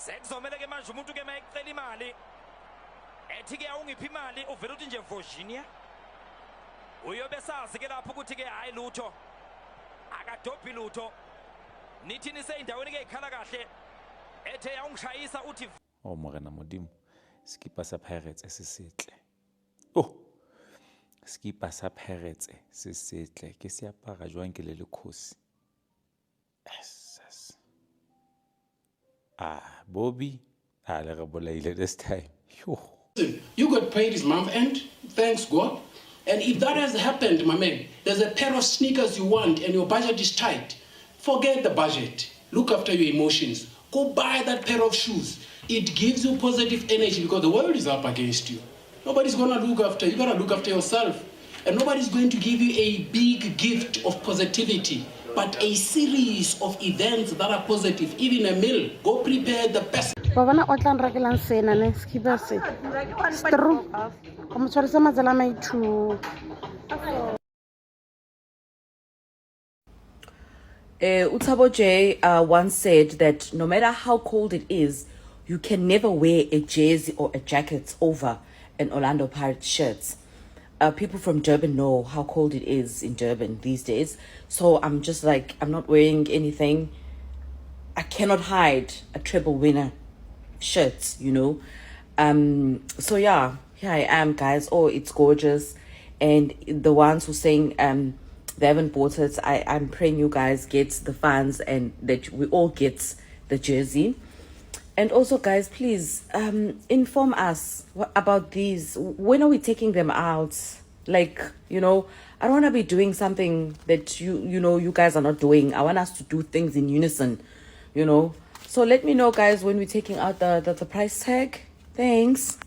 sekuzomela ke manje umuntu ke mayicela imali ethi ke awungiphi imali uvela uthi nje Virginia uyobe sazi ke lapho ukuthi ke hayi lutho akadobhi lutho nithi niseyindaweni ke ikhala kahle ethe awungishayisa uthi oh morena modimo skipa sa Pirates esisetle skipa sa Pirates se setle ke se apara jwang ke le lekhosi Bobby le re bolaile this time you got paid this month and thanks God, and if that has happened, my man, there's a pair of sneakers you want and your budget is tight, forget the budget, look after your emotions, go buy that pair of shoes. It gives you positive energy because the world is up against you. Nobody's gonna look after you. You gotta look after yourself. And nobody's going to give you a big gift of positivity, but a series of events that are positive, even a meal. Go prepare the best. Babana otlan rakelan sena ne skipa se. Stru. Como tshwarisa matsala maitu. Utabo J once said that no matter how cold it is, you can never wear a jersey or a jacket over an Orlando Pirates shirt. People from Durban know how cold it is in Durban these days. So I'm just like, I'm not wearing anything. I cannot hide a treble winner shirt, you know. So yeah, here I am, guys. Oh, it's gorgeous. And the ones who saying they haven't bought it, I'm praying you guys get the fans and that we all get the jersey. And also, guys, please inform us about these. When are we taking them out? Like, you know, I don't want to be doing something that you guys are not doing. I want us to do things in unison, you know. So let me know, guys, when we're taking out the price tag. Thanks.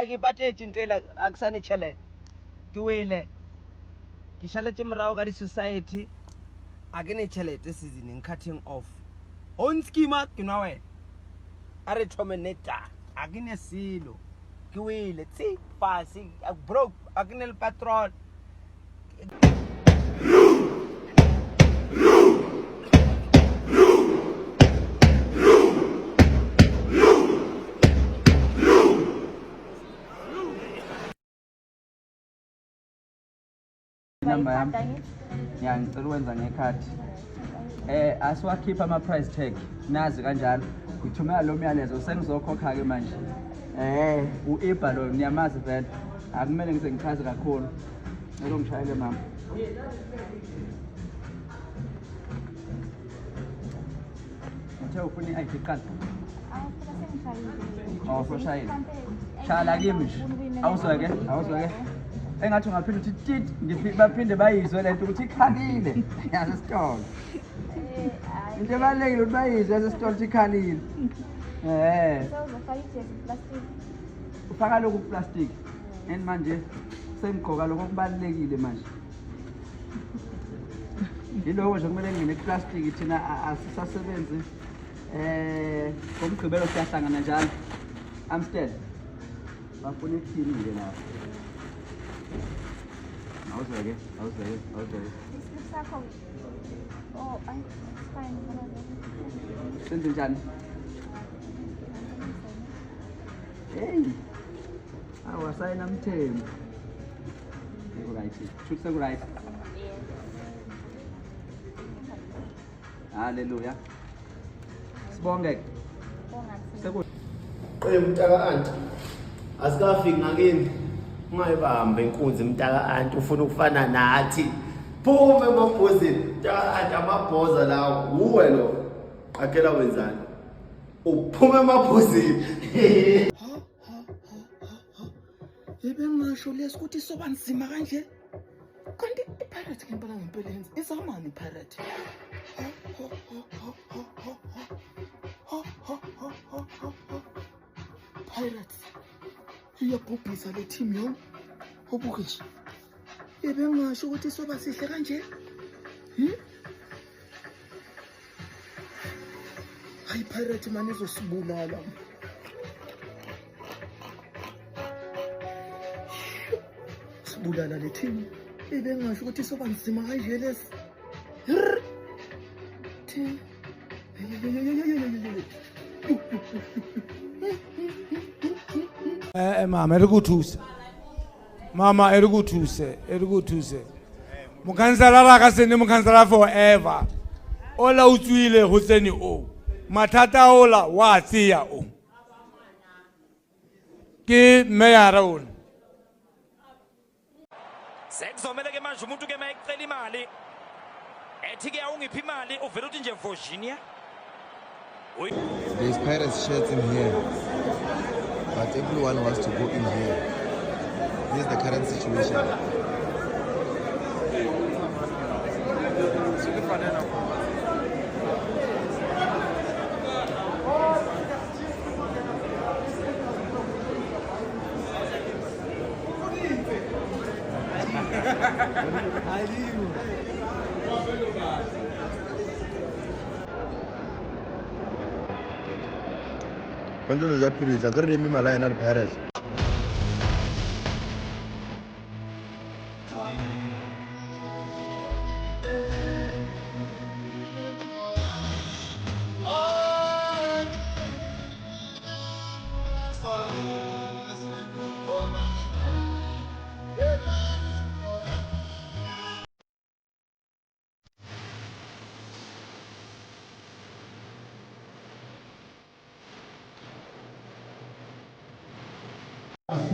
Ke patetše ntela a ke sane tšhelete ke wele ke šaletše morago ka di-society a ke ne tšhelete seasoneng cutting off on schema ke nwa wena a re thome neta a ke ne selo ke wele tse fase a broke a ke ne le patrol number yami ngicela ukwenza ngekhadi asiwakhipha ama-price tag nazi kanjalo ngithumela lo myalezo sengizokhokha ke manje u-Iba lo niyamazi vele akumele ngize ngichaze kakhulu ngeke ngishayele mama uthe ufuna i-ID card soshayile shala kimi nje awuzweke engathi ungaphinde uthi tit baphinde bayizwe lento ukuthi ikhalile yasesitolo into ebalulekile ukuthi bayizwe yasesitolo ukuthi ikhalile ufaka lokhu kuplastic and manje sengigqoka lokho kubalulekile manje yiloko nje kumele ngine kuplastic thina asisasebenzi ngomgqibelo siyahlangana njalo Amstel bafuna ithini lapha awuzweke Oh, it's fine. senze njani hey awasayina mthembu right shoot se right haleluya sibonge Mtaka anti. Asikafiki ngakini. Ungayibamba inkunzi mtaka anti ufuna ukufana nathi. Phuma emabhozini. Mtaka anti amabhoza lawo uwe lo. Akela wenzani? Uphuma emabhozini. Ngisho lesi ukuthi soba nzima kanje. Kanti iPirates ngempela yenza. Izamani iPirates? Pirates. Iyabhubhisa le team yo. Ubuke nje. Ngisho ukuthi soba sihle kanje. Hayi Pirates manje izosibulala. Sibulala le team. Ngisho ukuthi soba nzima kanje lesi. Mama erikuthuse. Mama erikuthuse. Mokhanselara ka sene mokhanselara forever. Ola utswile ho tsene o. Mathata ola wa tseya o. Ke meyara ona. Sekuzomela ke manje umuntu ke mayicela imali. Ethi ke awungiphi imali uvela uthi nje Virginia. There's Pirates shirts in here, but everyone wants to go in here. This is the current situation. Quando lo sappi, la torre mi malai nel Paris.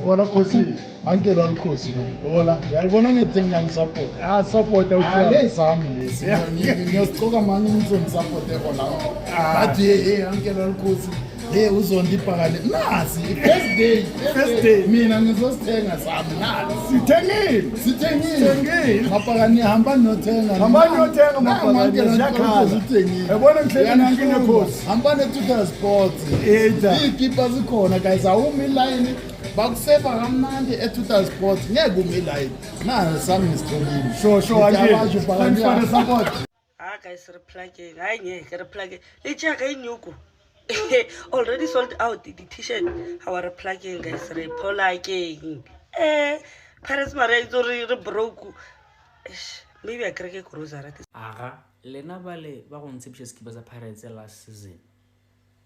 Wala Khosi, anke la Khosi. Wala, yalibona ngething support. Support awuhle sami lesi. Ngiyasicoka manje ngizonisupport la. Bathi anke la Khosi. Uzondipha kale. Nasi first day. Mina ngizosithenga sami nasi. Sithengile. Mapakani hamba nothenga. Mapakani yakhala. Yabona ngihleli ngine Khosi. Hamba ne-Total Sports. Ikipa zikhona guys, awumi line. Bakuseva kamnandi e-Total Sports ngeke umiline na sami ngisitholile sho anje bakufana support guys replugging hayi ngeke replugging lichaka inyuku already sold out the t-shirt our replugging guys repola ke Paris mara itori re broke maybe I crake grocery aga lena bale ba go ntshepše skipa za Pirates last season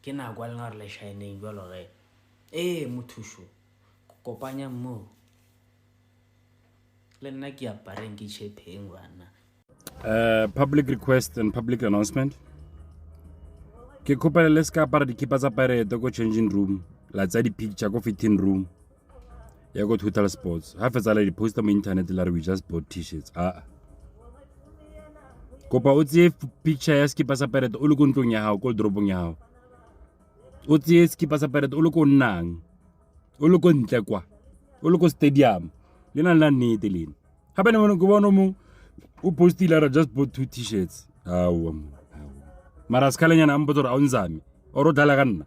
ke na kwa le ngare le shining jwalo ge mothusho kopanya mo le nna ke apareng ke chepeng bana public request and public announcement ke kopela le ska apara dikipa tsa Pirates go changing room la tsa di picture go fitting room ya go Total Sports ha fetsa la di poster mo internet la re we just bought t-shirts kopa o tsie picture ya skipa sa Pirates o le go ntlong ya hao ko dropong ya hao o tsie skipa sa Pirates o le go nnang o le go ntle kwa o le go stadium le na la nnete lena ha bana mo go bona mo o postile ra just bought 2 t-shirts mara skalenyana ambotora a unzami o ro dala ka nna